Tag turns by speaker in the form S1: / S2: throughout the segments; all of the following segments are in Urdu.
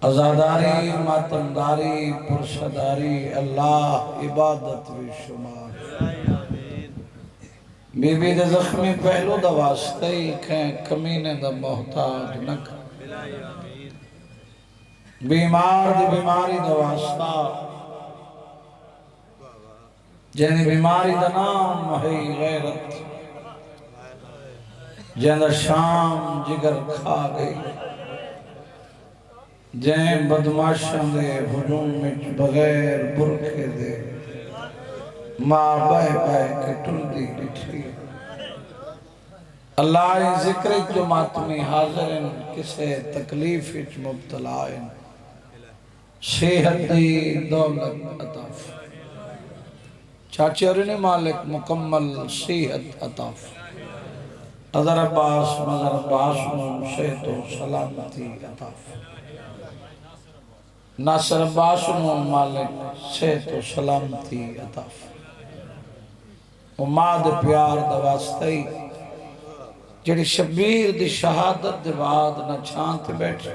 S1: ازاداری ماتمداری پرشداری اللہ عبادت و شمار بی بی دے زخمی پہلو دا واسطہ ہی کھیں کمینے دا محتاج نک بیمار دی بیماری دا واسطہ جنہی بیماری دا نام ہے غیرت جنہ شام جگر کھا گئی جن بدماشاں دے ہجوم میں بغیر برکے دے ماں بائے بائے کے ٹردی لٹھی اللہ ذکر جو ماتمی حاضرن کسے تکلیف اچ مبتلائن صحت دی دولت عطاف چاچی ارنی مالک مکمل صحت عطاف حضر عباس مظہر عباس صحت و سلامتی عطاف ناصر عباس مالک صحت و سلامتی عطاف اماد پیار دواستی جڑی شبیر دی شہادت دے بعد نہ چھانتے بیٹھی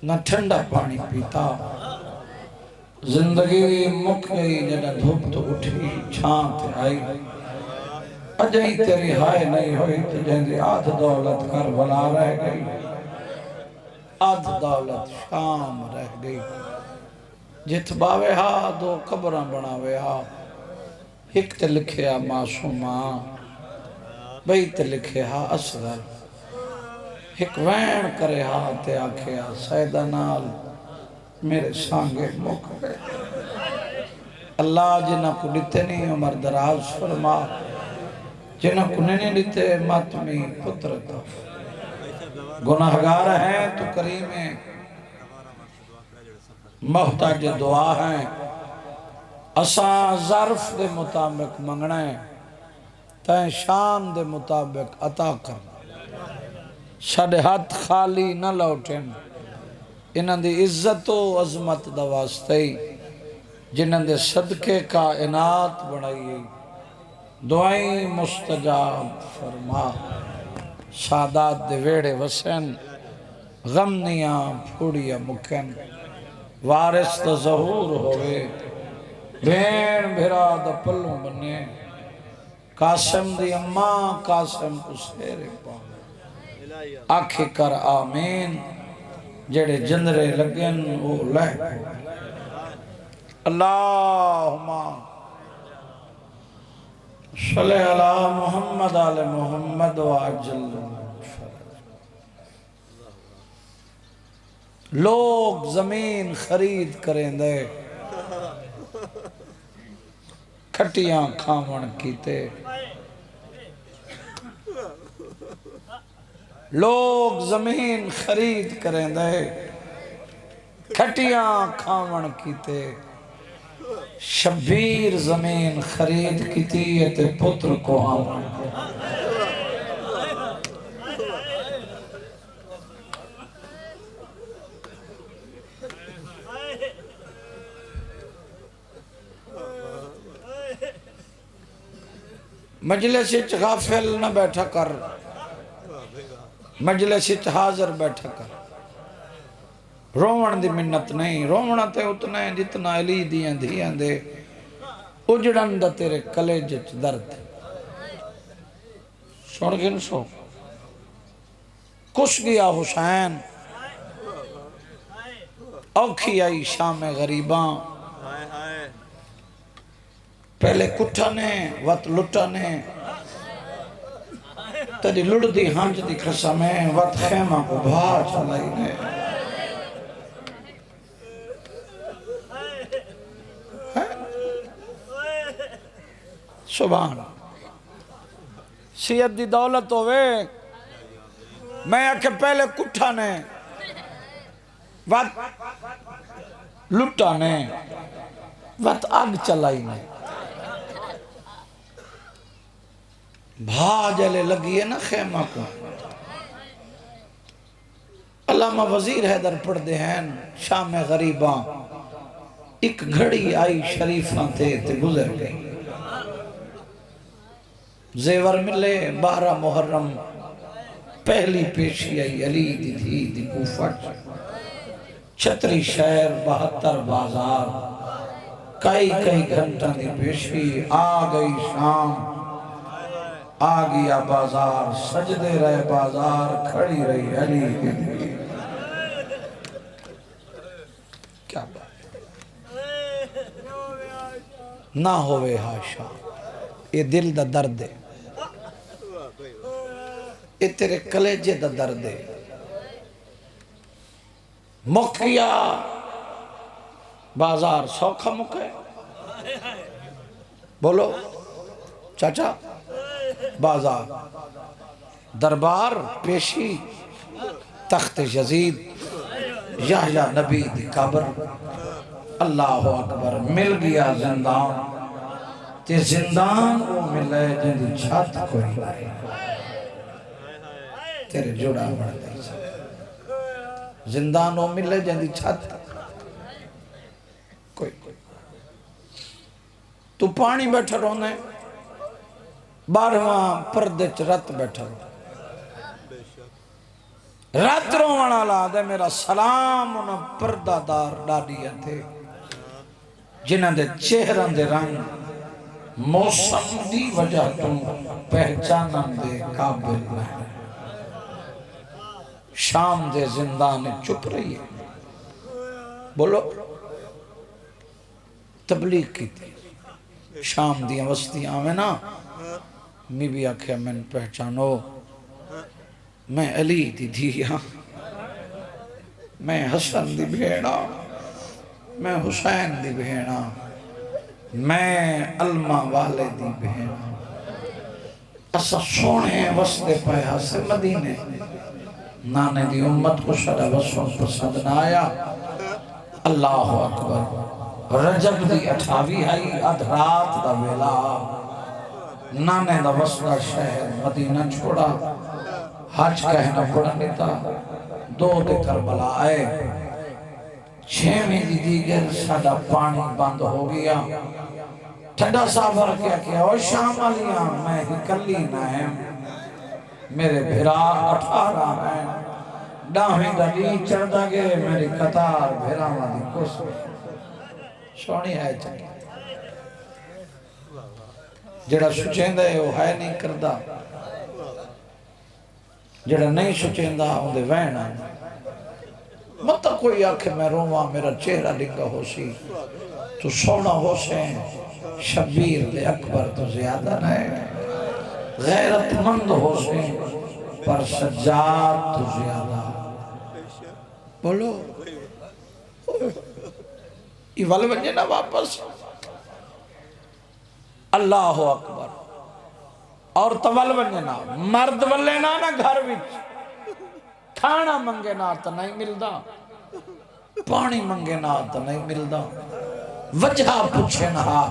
S1: نہ ٹھنڈا پانی پیتا زندگی مک گئی جنہ دھوپ تو اٹھی چھانتے آئی اجائی تیری ہائے نہیں ہوئی تو جہاں آدھ دولت کربلا رہ گئی آدھ دولت شام رہ گئی جت باوے ہاں دو قبرہ بناوے ہاں ایک تے لکھیا معصوماں بئی تے لکھیا اصغر ایک وین کرے ہاں تے آکھیا سیدہ نال میرے سانگے مک گئے اللہ جنہ کو دیتے نہیں عمر دراز فرما جنہ کو نہیں دیتے ماتمی پترتا گناہگار ہیں تو کریم ہیں محتاج دعا ہیں اساں ظرف دے مطابق منگنا ہے تین شان دے مطابق عطا کر شڑ ہاتھ خالی نہ لوٹیں انہاں دی عزت و عظمت دا واسطے جنہاں دے صدقے کائنات بڑھائی دعائیں مستجاب فرما سادات دے ویڑے وسن غمنیاں پھوڑیا مکن وارث دا ظہور ہوئے بین بھرا دا پلوں بنے قاسم دی اماں قاسم کو سیرے پا آکھے کر آمین جڑے جندرے لگن وہ لہ اللہم صلی اللہ محمد آل محمد وعجل لوگ زمین خرید کریں دے کھٹیاں کھامن کیتے لوگ زمین خرید کریں دے کھٹیاں کھامن کیتے شبیر زمین خرید کیتی ہے تے پتر کو آمن مجلس غافل نہ بیٹھا کر مجلس حاضر بیٹھا کر رومن دی منت نہیں رومنا تے اتنا ہے جتنا علی دیاں دھیاں دے اجڑن دا تیرے کلیج درد سوڑ گن سو کش گیا حسین اوکھی آئی شام غریباں پہلے کٹھا نے وقت لٹا نے تیری لڑ دی ہانج دی قسمیں وقت خیمہ کو بھا چلائی نے سبحان سید دی دولت ہوئے میں آکے پہلے کٹھا نے وقت لٹا نے وقت آگ چلائی نے بھا جلے لگی ہے نا خیمہ کو علامہ وزیر حیدر پڑھ دے ہیں شام غریباں ایک گھڑی آئی شریفاں تے گزر گئی زیور ملے 12 محرم پہلی پیشی آئی علی دی تھی دی کوفہ 36 شہر 72 بازار کئی گھنٹہ دی پیشی آ گئی شام آ گیا بازار سجدے رہے بازار کھڑی رہی علی دی تھی کیا بات نہ ہوئے حاشا یہ دل دا درد ہے یہ تیرے کلیجے دا درد ہے مکیا بازار سوکھا مکے بولو چاچا بازار دربار پیشی تخت یزید یحییٰ نبی دی قبر اللہ اکبر مل گیا زندان تے زندان وہ ملے جن دی چھت کوئی نہیں تیرے جڑا بڑھ دی زندان وہ ملے جن دی چھت کوئی تو پانی بیٹھا رونے 12واں پردے چ رت بیٹھا رونے رات رونا لا دے میرا سلام انہاں پردہ دار ڈاڈیاں تھے جنہاں دے چہران دے رنگ موسم دی وجہ تو پہچانن دے قابل نہیں شام دے زندان چپ رہی ہے بولو تبلیغ کی تھی شام دیاں وستیاں میں نا می بھی آکھے میں پہچانو میں علی دی دھیا میں حسن دی بھیڑا میں حسین دی بھیڑا میں علمہ والے دی بھیڑا اسا سونے وستے پایا سے مدینے نانے دی امت کو شرع وسون پسند نہ آیا اللہ اکبر رجب دی 28 آئی ادھرات دا ویلا نانے دا وسطہ شہر مدینہ چھوڑا حج کہنا پڑا نیتا 2 دے کربلا آئے 6ویں دی دیگر ساڑا پانی بند ہو گیا ٹھنڈا سافر کیا او شام آلیاں میں ہی کلی نہ ہے میرے بھرا 18 ہیں ڈاہیں گلی چڑھتا گئے میری قطار بھرا والی کس سونی ہے چکی جڑا سچیندہ ہے وہ ہے نہیں کردہ جڑا نہیں سچیندہ ہوں دے وینا مت کوئی آکھے میں رواں میرا چہرہ لنگا ہو سی تو سونا حسین شبیر دے اکبر تو زیادہ نہیں غیرت مند حسین پر سجاد تو زیادہ بولو یہ والے بنجے نا واپس اللہ اکبر اور تول بنجے نا مرد والے نا گھر وچ کھانا منگے نا تو نہیں ملدا پانی منگے نا تو نہیں ملدا وجہ پوچھے نا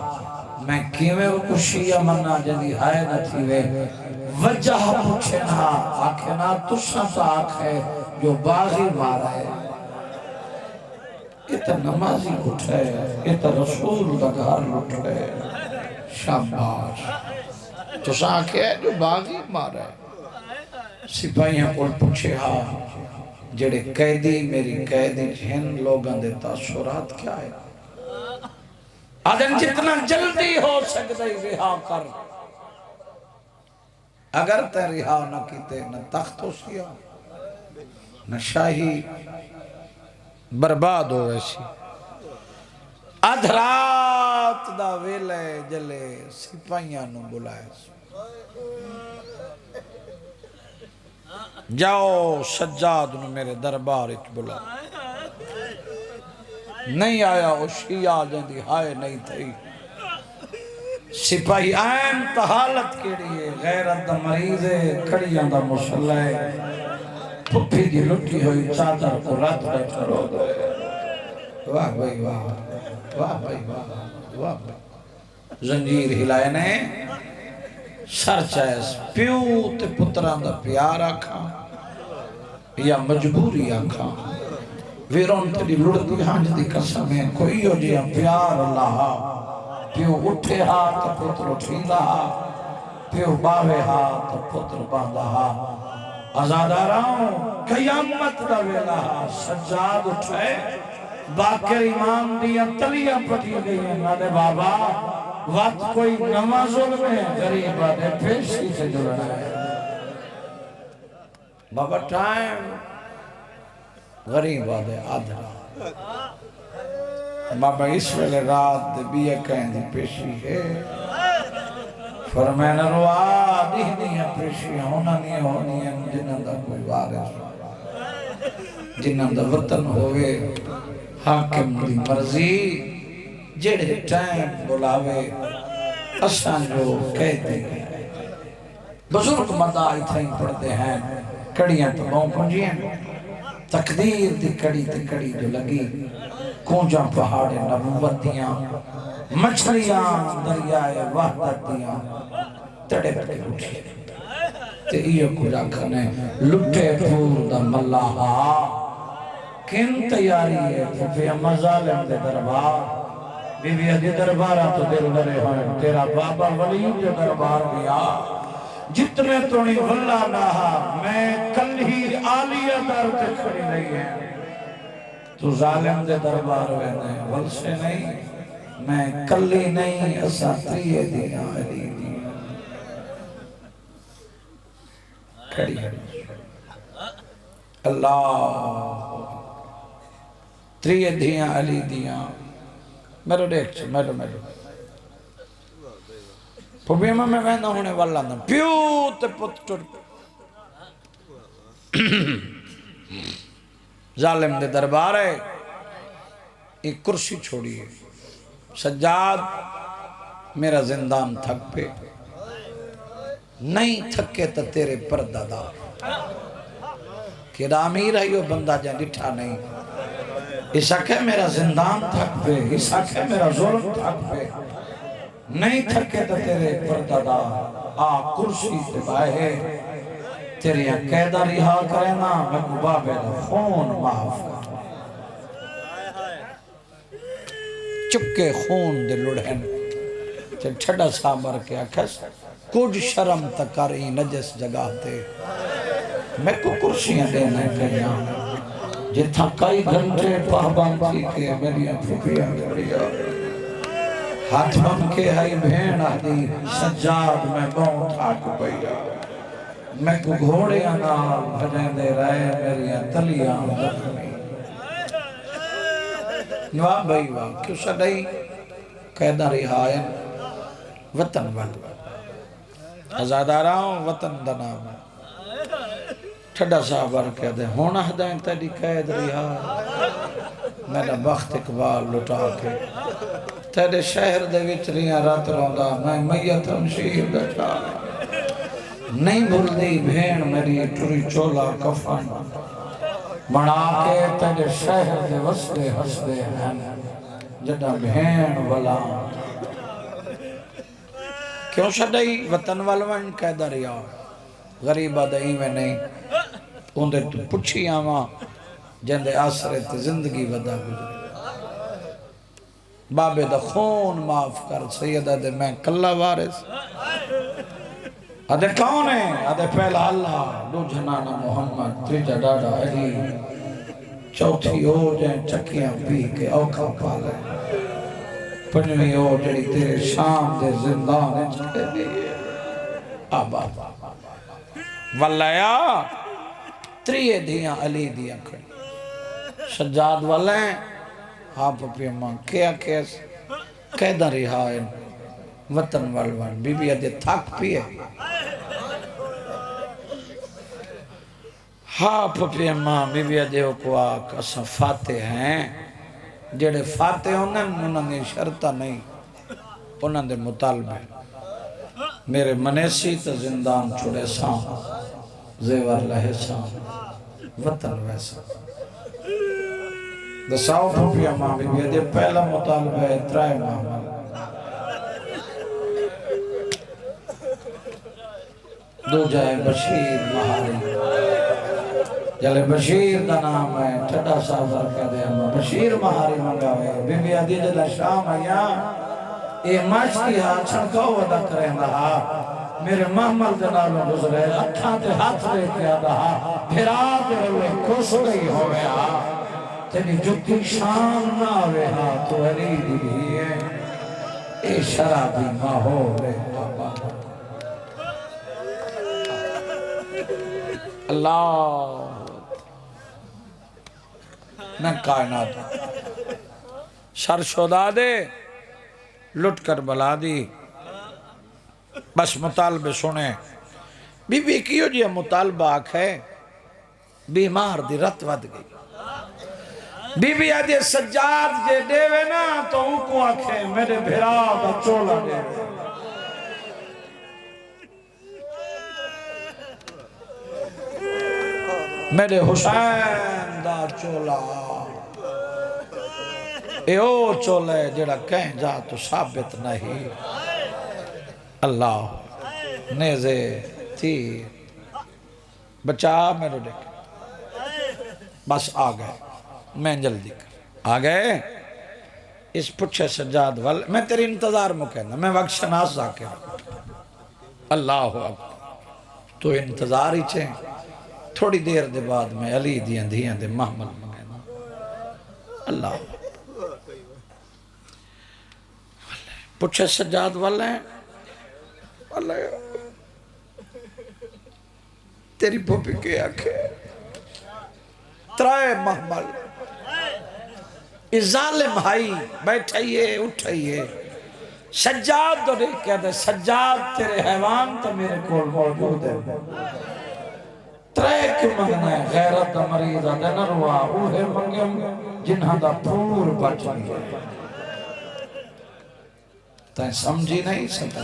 S1: میں کیویں خوشی منا جدی ہائے نہ تھی وے وجہ پوچھے نا آکھے نا تساں تو آکھے جو باغی مارا ہے یہ تو نمازی اٹھے یہ تو رسول دا گھر اٹھے شاباش تساں آکھے جو باغی مارا ہے سپاہیاں کو پوچھے ہاں جڑے قیدی میری قیدی جن لوگاں دے تاثرات کیا ہے آدم جتنا جلدی ہو سکتا ہے رہا کر اگر تے رہا نہ کیتے نہ تخت ہو سیا نہ شاہی برباد ہو ویسی ادھرات دا ویلے جلے سپاہیاں نو بلائے جاؤ سجاد نو میرے دربار اچ بلا نہیں آیا وہ شیعہ جندی ہائے نہیں تھی سپاہی آئین تحالت کیڑی ہے غیرت دا مریض ہے کھڑیاں دا مسلح ہے پھپی دی لٹی ہوئی چادر کو رات بیٹھا رو دے واہ بھائی واہ واہ بھائی واہ واہ بھائی زنجیر ہلائے نے سر چائس پیو تے پتران دا پیار آکھا یا مجبوری آکھا ویرون تیری لڑتی ہانج دی قسم ہے کوئی ہو جیا پیار اللہ پیو اٹھے ہاتھ پتر اٹھی رہا پیو باوے ہاتھ پتر باندھا ازاداراں قیامت دا ویلا سجاد اٹھائے باقر امام دیا تلیاں پٹی گئی ہیں نادے بابا وقت کوئی نواں ظلم ہے غریب آدھے پیشی سے جڑنا ہے بابا ٹائم غریب آدھے آدھرا بابا اس ویلے رات دے بیئے کہیں دی پیشی ہے فرمائنا روا دی نہیں پیشی ہونا نہیں ہونی ہے جنہاں دا کوئی وارث جنہاں دا وطن ہوئے حاکم دی مرضی جڑے ٹائم بلاوے اساں جو کہتے ہیں بزرگ مدائی تھیں پڑھتے ہیں کڑیاں تو بہن پنجی ہیں تقدیر دی کڑی جو لگی کونجاں پہاڑ نبوت دیاں مچھلیاں دریائے وحدت دیاں تڑے پڑے اٹھے تے ایو کجا کھنے لٹے پھول دا ملاحا کن تیاری ہے پھوپیا مظالم دے دربار بی بی ادھی دربارہ تو دل لرے ہوئے تیرا بابا ولی جو دربار بیا جتنے تونی واللہ نہا میں کل ہی آلیہ در تے کھڑی نہیں ہے تو ظالم دے دربار وینے ول سے نہیں میں کلی نہیں اسا تریے دیاں علی دیاں کھڑی اللہ تریے دیاں علی دیاں میرے دیکھ چھے میرے پھوپیمہ میں ویندہ ہونے والا نا پیو تے پتر ظالم دے دربار ہے ایک کرسی چھوڑی ہے سجاد میرا زندان تھک پہ نہیں تھکے تا تیرے پردہ دا کہ امیر ہے یہ بندہ جا لٹھا نہیں اس اکھے میرا زندان تھک پہ اس اکھے میرا ظلم تھک پہ نہیں تھکے تا تیرے پردہ دا آ کرسی تے بائے تیرے قیدہ رہا کرنا میں کو بابے دا خون معاف کر چکے خون دے لڑھن تے چھڑا سامر کے اکھس کچھ شرم تکاری نجس جگہ تے میں کو کرسیاں دینے کہیا جتھا کئی گھنٹے پہبان تھی کہ میری پھوپیاں کڑیا ہاتھ بن کے ہائی بھین آدھی سجاد میں بہت تھاک پیا میں کو گھوڑے انال بھجیں دے رہے میری تلیاں زخمی واہ بھائی واہ کیوں سڑائی قیدہ رہائن وطن بند ازاداراں وطن دنام ٹھڑا صاحبار کہہ دے ہونا ہدائیں تیری قید رہا میرا بخت اقبال لٹا کے تیرے شہر دے وچریاں رات روندا میں میت ہمشیر دا چاہا نہیں بھول دی بھین میری ٹری چولا کفن بنا کے تیرے شہر دے وسدے ہسدے ہیں جڑا بھین والا کیوں شدائی وطن والوان قیدہ رہا غریبہ دہی میں نہیں اندھے تو پچھی آماں جندے آسرے تے زندگی ودا گزرے بابے دا خون معاف کر سیدہ دے میں کلہ وارث ادھے کون ہے ادھے پہلا اللہ دو جنانا محمد تریجہ ڈاڈا علی چوتھی ہو جائیں چکیاں پی کے اوکھا پالے پنجویں ہو جڑی تیرے شام دے زندان اچھے دیئے آبا واللہ تریے دیاں علی دیاں کھڑی سجاد واللہ آپ پہ ماں کیا کیس قیدہ رہائن وطن والوان بی بی ادھے تھاک پیئے ہاں پپی ماں بی بی ادھے کو آکھ اساں فاتح ہیں جڑے فاتح انہوں نے شرطہ نہیں انہوں نے مطالبہ میرے منیسی تا زندان چھوڑے سام زیور لہے سام وطن ویسا دساؤ پھوپی ماں بی بی ادھے پہلا مطالبہ ہے ترائے ماں دو جائے بشیر مہاری جلے بشیر دا نام ہے ٹھڑا صاحب کہہ دے ہم بشیر مہاری منگا ہوئے بی بی عدید اللہ شام آیا اے ماشتی ہاں چھنکو ودا کریں رہا میرے محمل جنالوں گزرے اٹھاں تے ہاتھ لے کے آدھا پھر آدھے ہوئے کس گئی ہوئے تیری جتی شان نہ ہوئے تو علی دی ہے اے شرابی ماحول ہے اللہ نہ کائنات شر شودا دے لٹ کر بلا دی بس مطالبے سنے بی بی کیوں جی مطالبہ آکھ ہے بیمار دی رت ود گئی بی بی آدھے سجاد جے دیوے نا تو ان کو آکھے میرے بھرا دا چولا دیوے میرے حسین دا چولا اے او چولے جڑا کہیں جا تو ثابت نہیں اللہ نیزے تیر بچا میرے دیکھ بس آگئے میں جلدی کر آگئے اس پچھے سجاد وال میں تیری انتظار میں کہنا میں وقت شناس ذاکر اللہ اکبر تو انتظار ہی چھیں تھوڑی دیر دے بعد میں علی دیاں دیاں دے محمل منگینا اللہ پچھے سجاد والے تیری بھوپی کے آنکھیں ترائے محمل اس ظالم بھائی بیٹھائیے اٹھائیے سجاد تو نہیں کہتے سجاد تیرے حیوان تو میرے کول موجود ہے ترائے کیوں منگنا ہے غیرت مریضہ دے نروا اوہے منگم جنہاں دا پور بچ گیا تائیں سمجھی نہیں سکتا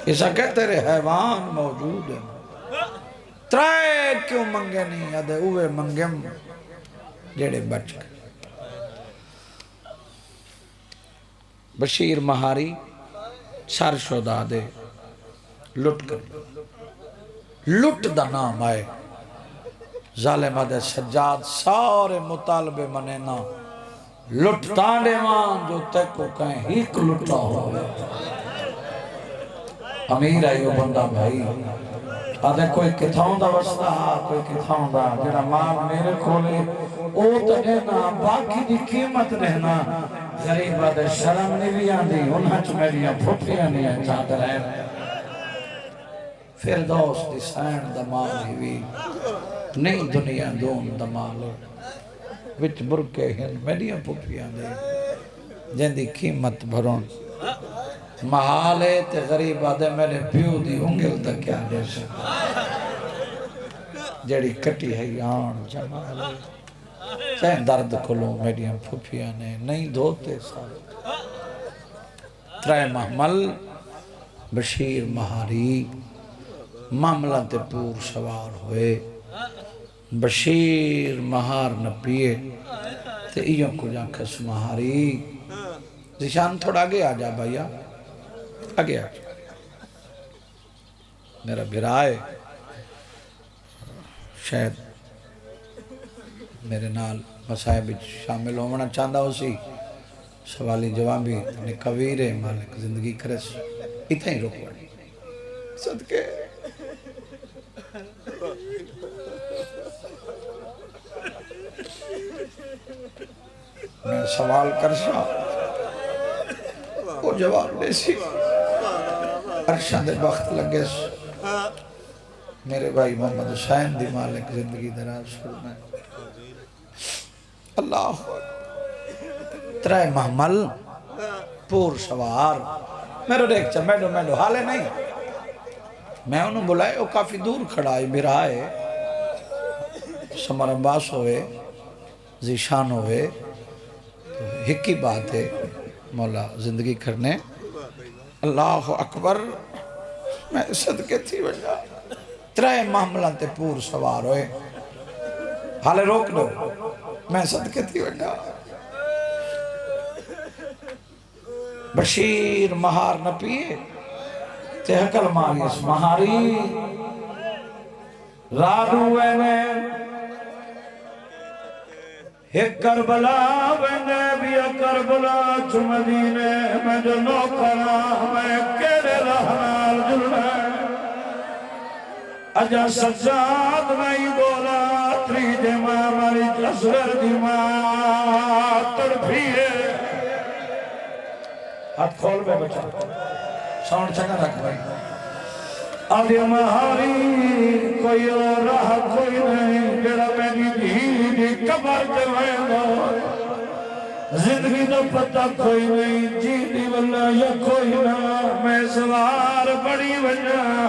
S1: ایسا کہ تیرے حیوان موجود ہیں ترائے کیوں منگے نہیں ادھے اوے منگم جڑے بچ گئے بشیر مہاری سر شودا دے لٹ کر لٹ دا نام آئے ظالمہ دے سجاد سارے مطالبے منے نا لٹ تانڈے مان جو تیکو کہیں ہیک لٹا ہوئے امیر ہے یہ بندہ بھائی آدھے کوئی کتھاؤں دا وسطہ کوئی کتھاؤں دا جڑا ماں میرے کھولے او تو دینا باقی دی قیمت رہنا غریب آدھے شرم نہیں بھی آندھی انہاں چ میریاں پھوپیاں نہیں ہیں چاہتے رہے فردوس دی سین دمال ہوئی نہیں دنیا دون دمال وچ برکے ہیں میریاں پھوپیاں نہیں جن دی قیمت بھرون محالے تے غریب آدھے میرے پیو دی انگل دا کیا جیسے جڑی کٹی ہے یان جمالے چاہے درد کھلوں میریاں پھوپیاں نے نہیں دھوتے سارے ترائے محمل بشیر مہاری معاملہ تے پور سوار ہوئے بشیر مہار نپیے تے ایوں کو جا کس مہاری زشان تھوڑا آگے آجا بھائیا آگے آجا میرا برائے شاید میرے نال مسائب شامل ہونا چاندہ اسی سوالی جوابی اپنے قویر مالک زندگی کرس اتنا ہی رکھ بڑی صدقے میں سوال کرشا وہ جواب دے سی ارشاد بخت لگے میرے بھائی محمد حسین دی مالک زندگی دراز فرمائے اللہ ترائے محمل پور سوار میرے دیکھ چا میڈو حالے نہیں میں انہوں بلائے وہ کافی دور کھڑائی برائے سمر عباس ہوئے زیشان ہوئے ہکی بات ہے مولا زندگی کرنے اللہ اکبر میں صدقے تھی وجہ ترائے معاملہ تے پور سوار ہوئے حالے روک دو میں صدقے تھی وجہ بشیر مہار نہ پیے تے حکل ماریس مہاری رادو وینے ایک کربلا وینے بھی کربلا چو مدینے میں جو نوکرا میں کیرے رہنال جلنے اجا سجاد نہیں بولا تری دے ماں ماری اصغر دی ماں تڑپی ہے ہاتھ کھول بے بچہ ساؤنڈ چکا رکھ بھائی آدھی مہاری کوئی اور راہ کوئی نہیں جڑا میری دھی قبر دے ویندو زندگی دا پتہ کوئی نہیں جی دی واللہ یا کوئی نہ میں سوار بڑی وجہ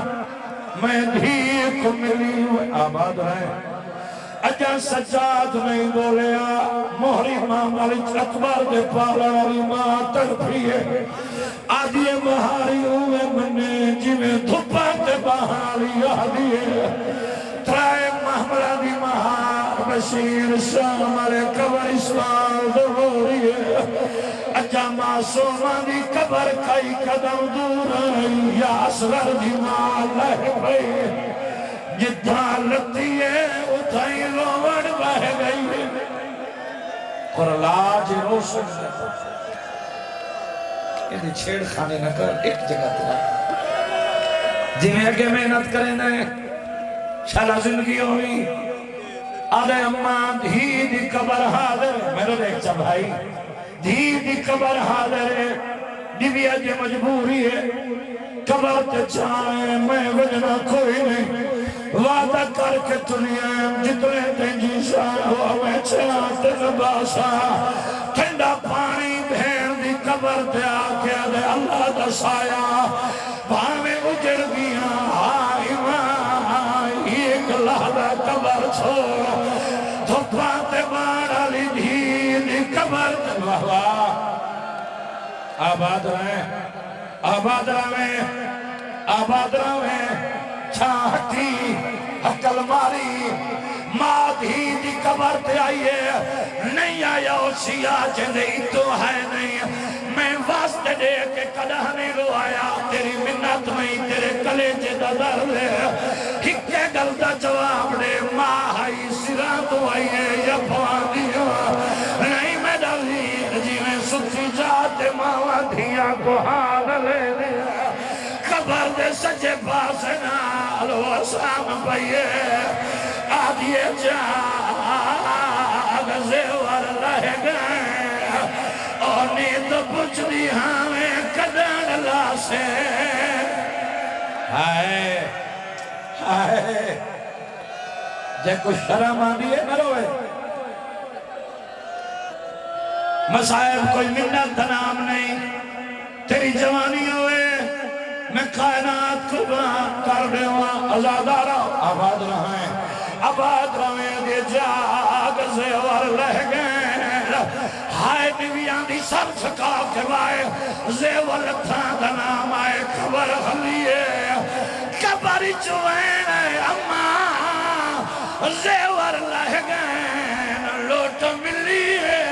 S1: میں دھی کو ملی آباد رہے اجا سجاد نہیں بولیا مہری ماں مالک اکبر دے پالا والی ماں تڑپی ہے آدھی مہاری ہوئے منے جی میں دھپا تے بہاری آدھی ہے ترائے محملہ دی مہار بشیر شاہ ہمارے قبر اسلام دوری ہے اجا معصومہ دی قبر کئی قدم دور ہے یا اصغر دی ماں لہ بھئی جدھا لتی ہے اتھائی روڑ بہ گئی ہے اور لاج روشن یہ چھیڑ کھانے نہ کر ایک جگہ تیرا جنہیں اگے محنت کریں نے شالا زندگی ہوئی آدھے اممہ دھی دی قبر حاضر میرے دیکھ چا بھائی دھی دی قبر حاضر ہے دیویا جی مجبوری ہے قبر تے چاہیں میں وجنہ کوئی نہیں وعدہ کر کے دنیا جتنے تنجی شاہ ہوا میں چھاتے نباسا ٹھنڈا پانی بھین دی قبر تے آکے دے اللہ دا سایہ بھامے اجڑ گیا آئی ماں ایک لحظہ قبر چھوڑ دھپاتے باڑا لی دھی قبر تے بہوا آباد رہیں آباد رہیں آباد رہیں چھاہتی حقل ماری مادھی دی قبر تے آئیے نہیں آیا سیاہ جندے تو ہے نہیں میں واسطے دے کے کدہ نہیں رو آیا تیری منت میں تیرے کلے جدہ در لے ہکے گل دا جواب دے ماں آئی سران تو آئیے یا پوانیو نہیں میں ڈالی جی میں سکھی جاتے ماں دھیاں کو حال لے دیا قبر دے سجے پاس نالو اسام پئیے آدھیے جاگ زیور رہ گئے اور نیت پچھ دی ہمیں کدن لاسے ہائے ہائے جے کچھ شرم آدھیے نہ روئے مسائب کوئی منت دنام نہیں تیری جوانی ہوئے میں کائنات کو کر دے وہاں ازادارہ آباد رہیں دے جاگ زیور رہ گئے ہائے نویاں دی سر سکا کے بائے زیور تھا دنام آئے قبر خلیے قبر چوین اممہ زیور رہ گئے لوٹ ملیے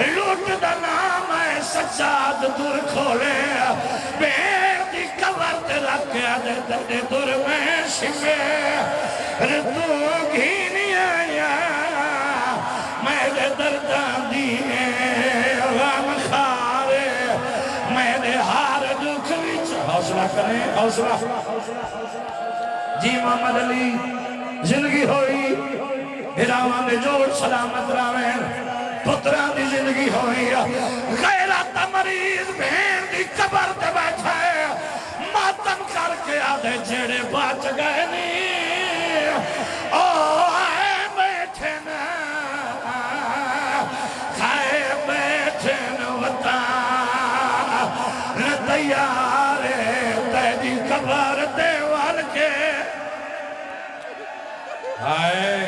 S1: لوٹ دنام آئے سجاد دور کھولے بیر دی قبر تے رکھیا دے دور میں شمے تو گھینی آیا میں دے دردان دیئے غم خارے میں دے ہار دکھ وچ حوصلہ کریں حوصلہ جی محمد علی زندگی ہوئی ہراوان دے جوڑ سلامت راوین پتران دی زندگی ہوئی غیرت مریض بہن دی قبر تے بیٹھا ہے ماتم کر کے آدھے جیڑے بچ گئے نہیں او آئے بیٹھے نا کھائے بیٹھے نا وطان تیارے تیدی قبر دیوال کے آئے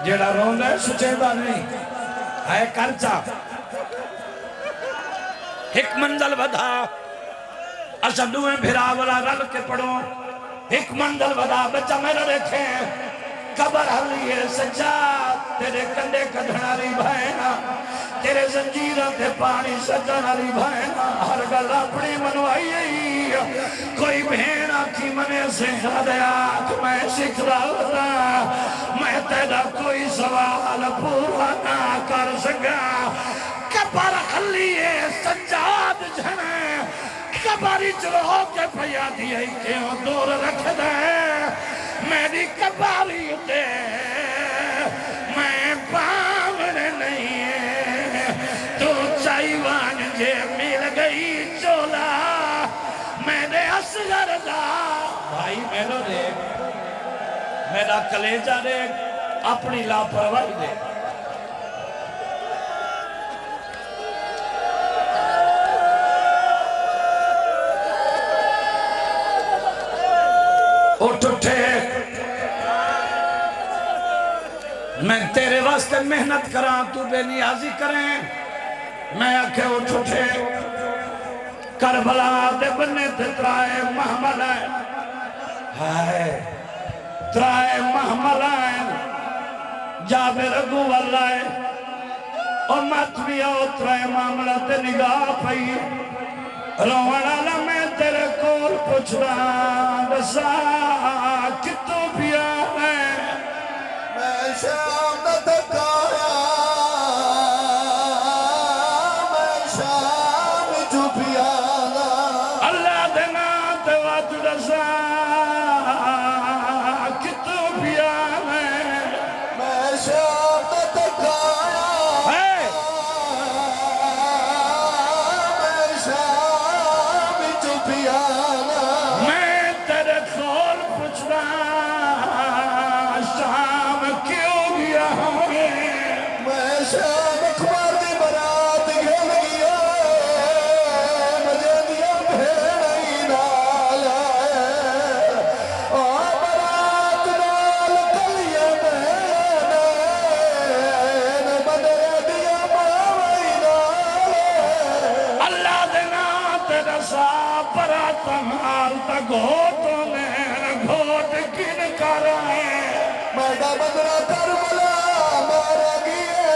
S1: جیڑا رون ہے سچیدہ نہیں ہے کرچا ایک منزل بدھا اچھا دوئے بھرا والا رل کے پڑھو ایک منزل بدھا بچہ میرا دیکھیں قبر حلیے سجاد تیرے کندے کدھناری بھائینا تیرے زنجیرہ تے پانی سجناری بھائینا ہر گل اپنی منوائی کوئی بہینا کی منے سے ہدایات میں سکھدا ہوتا میں تیرا کوئی سوال پورا نہ کر سکا قبر حلیے سجاد جھنے کباری چلو کے پیا دیئے کیوں دور رکھ دے میری کباری دے میں باور نہیں ہے تو چائیوان جے مل گئی چولا میرے اصغر دا بھائی میرو دیکھ میرا کلیجہ دیکھ اپنی لاپرواہی دیکھ اٹھ اٹھے میں تیرے واسطے محنت کران تو بے نیازی کریں میں آکھے اٹھ اٹھے کربلا دے بنے تے ترائے محمل ہے ترائے محمل ہے جابر اگو واللہ اور مت بھی آؤ ترائے معاملہ تے نگاہ پئی روڑا لمیں تیرے کول پچھنا دسا کتو پیا ہے
S2: میں شام نہ تکایا میں شام جو پیانا
S1: اللہ دینا تیوات دسا کتو پیا ہے
S2: میں شام نہ تکایا میں شام جو پیانا
S1: میں تیرے کول پچھنا شام کیوں گیا ہمیں
S2: میں شام اخبار دی برات گھل گیا مجھے دیا بھیڑی نال ہے برات نال کلیے میں بدلے دیا باوی نال ہے
S1: اللہ دینا تیرا سا پرا تمہار تا گھوٹوں میں گھوٹ کن کر آئے
S2: میڈا بدرا کربلا مارا گیا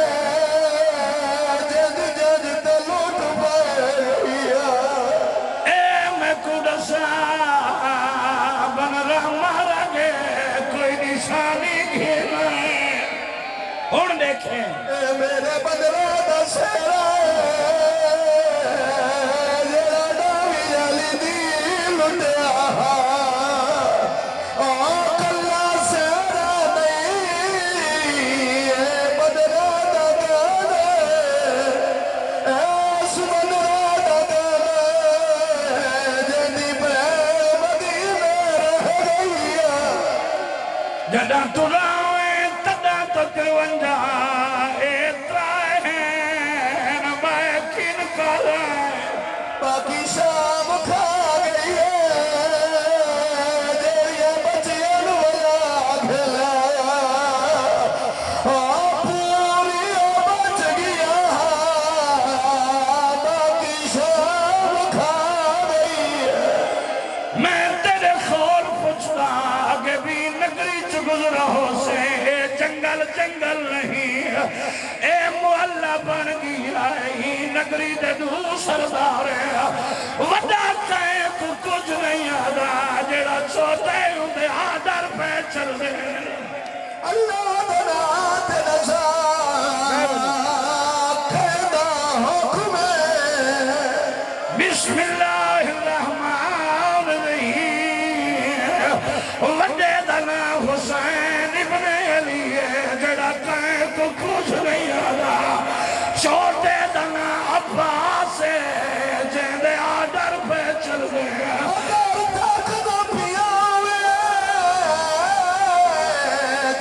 S2: جد جد تے لوٹ پایا
S1: اے میں کڑسا بن رہا مارا گے کوئی نشانی گھینا ہے ہون دیکھیں
S2: اے میرے بدرا دا سیرا جڑا ڈاوی جالی دی لٹیا کلا سیرا نہیں اے بدرا دا گانے ایس بدرا دا گانے جنی بے مدینے رہ گئی
S1: جدہ تلاویں تدہ تکرونجا اے ترائے نمائے کن کر
S2: باقی شام کھا گئی ہے جیڑیاں بچیاں نویا کھلایا پوری بچ گیا باقی شام کھا گئی ہے
S1: میں تیرے خور پچھتا آگے بھی نگری چ گزرا ہو سے اے جنگل جنگل نہیں اے محلہ بن گیا ہی نگری دے دو سردار وڈا کہیں کو کچھ نہیں آدھا جڑا چھوٹے ہوں دے آدھر پہ چل دے
S2: اللہ دنا تیرا شاہ کھیدا حکم ہے
S1: بسم اللہ الرحمن الرحیم وڈے دنا حسین ابن علی جڑا کہیں کو کچھ نہیں آدھا چھوٹے دنا عباس جیندے آڈر پہ چل گیا
S2: اگر تک نہ پیاوے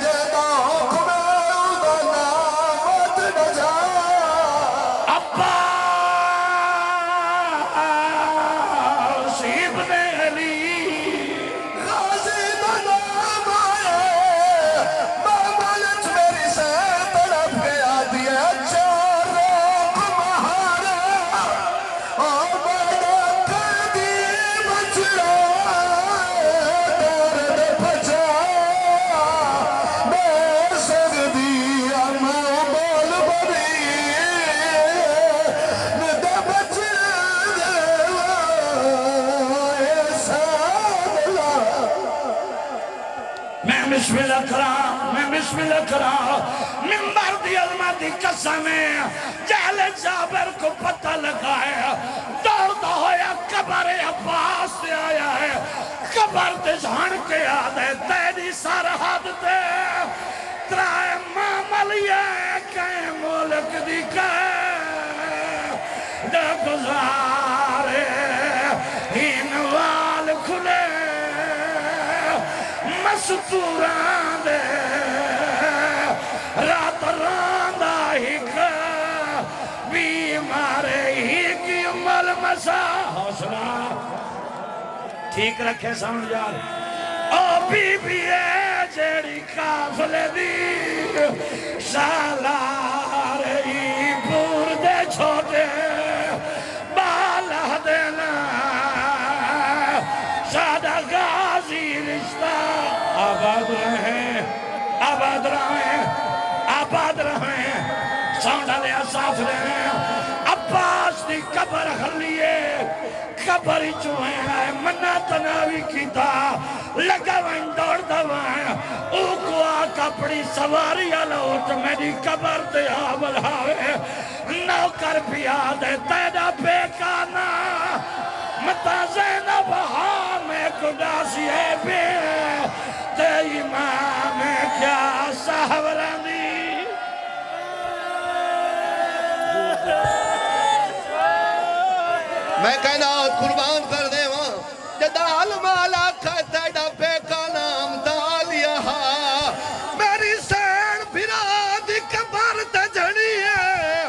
S2: جدا حکم ہے مت نہ جا
S1: عباس ابن علی
S2: غازی دا نام آئے ماملچ میری سے طرف گیا دیا چار روک مہارا بڑا قدیم بچڑا درد پچا میں سگدی میں بول بڑی ندہ بچڑا ایسا دلا
S1: میں بسم اللہ کرام میں بسم اللہ کرام منبر دی علمہ دی قسم ہے جہل جابر کو پتہ لگا ہے دوڑتا ہویا کب قبر عباس سے آیا ہے قبر تے جھان کے آدھے تیری سرحد تے ترائے معاملیہ کہیں ملک دی دے گزارے ہین وال کھلے مستوران دے رات راندہ ہی بیمارے ہی کی مل مسا حوصلہ ٹھیک رکھے سمجھ یار او بی بی اے جیڑی کافلے دی سالار ہی پور دے چھوٹے بالا دینا سادہ غازی رشتہ آباد رہیں ساؤنڈا لیا صاف رہے عباس دی قبر خلیے قبر چوہیں آئے منہ تناوی کی تھا لگا وائن دوڑ دوائیں اوکو آکا پڑی سواری آلوٹ میری قبر دے آول ہاوے نوکر بھی آدھے تیرا بیکانا متا زینب ہاں میں کداسی ہے بے تے امام کیا سہوران دی
S2: میں کہنا قربان کر دے وہاں جدال مالا کھتا ڈبے کا نام دالیا میری سین بھرا دی کبر تجھڑی ہے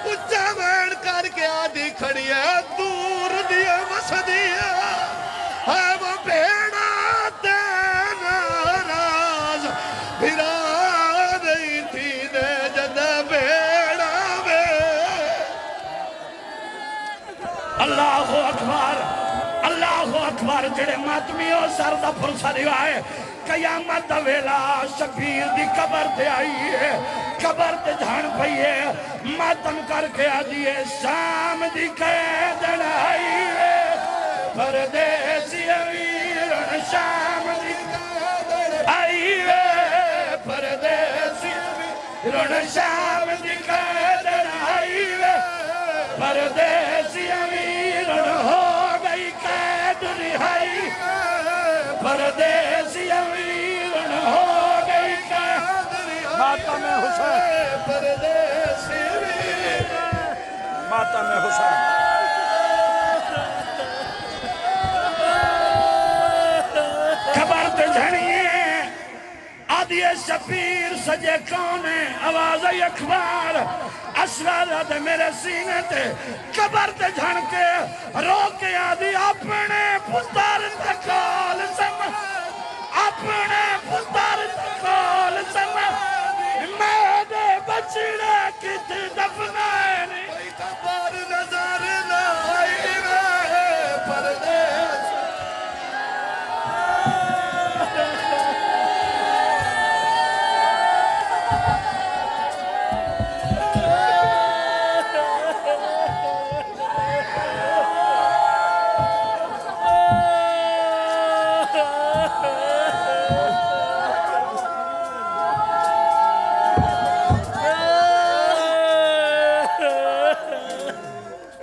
S2: اچھا وین کر کے آدھی کھڑی ہے دور دیا مسدی ہے وہ بیڑا دینا راز بھرا رہی تھی دے جدہ بیڑا میں
S1: اللہ اکبر جڑے ماتمیوں سردہ پھرسا دیوائے قیامت دا ویلا شبیر دی قبر تے آئی ہے قبر تے جھان پئی ہے ماتم کر کے آدھیے شام دی قیدن آئی ہے پردیسی امیرن شام دی قیدن آئی ہے پردیسی امیرن شام دی قیدن آئی ہے پردیسی امیرن ہو گئی قید رہائی پردیسی امیرن ہو گئی قید رہائی ماتم حسین
S2: پردیسی امیرن
S1: ماتم حسین خبر تے جھڑیے آدھی شبیر سجے کونے آواز اخبار اسرارت میرے سینے تے قبر تے جھڑ کے رو کے آدھی اپنے پتر تکال سمجھ اپنے پتر تکال سمجھ میرے بچڑے کتے دفنائے نہیں
S2: کوئی خبر نظر نہ آئی میں پردیس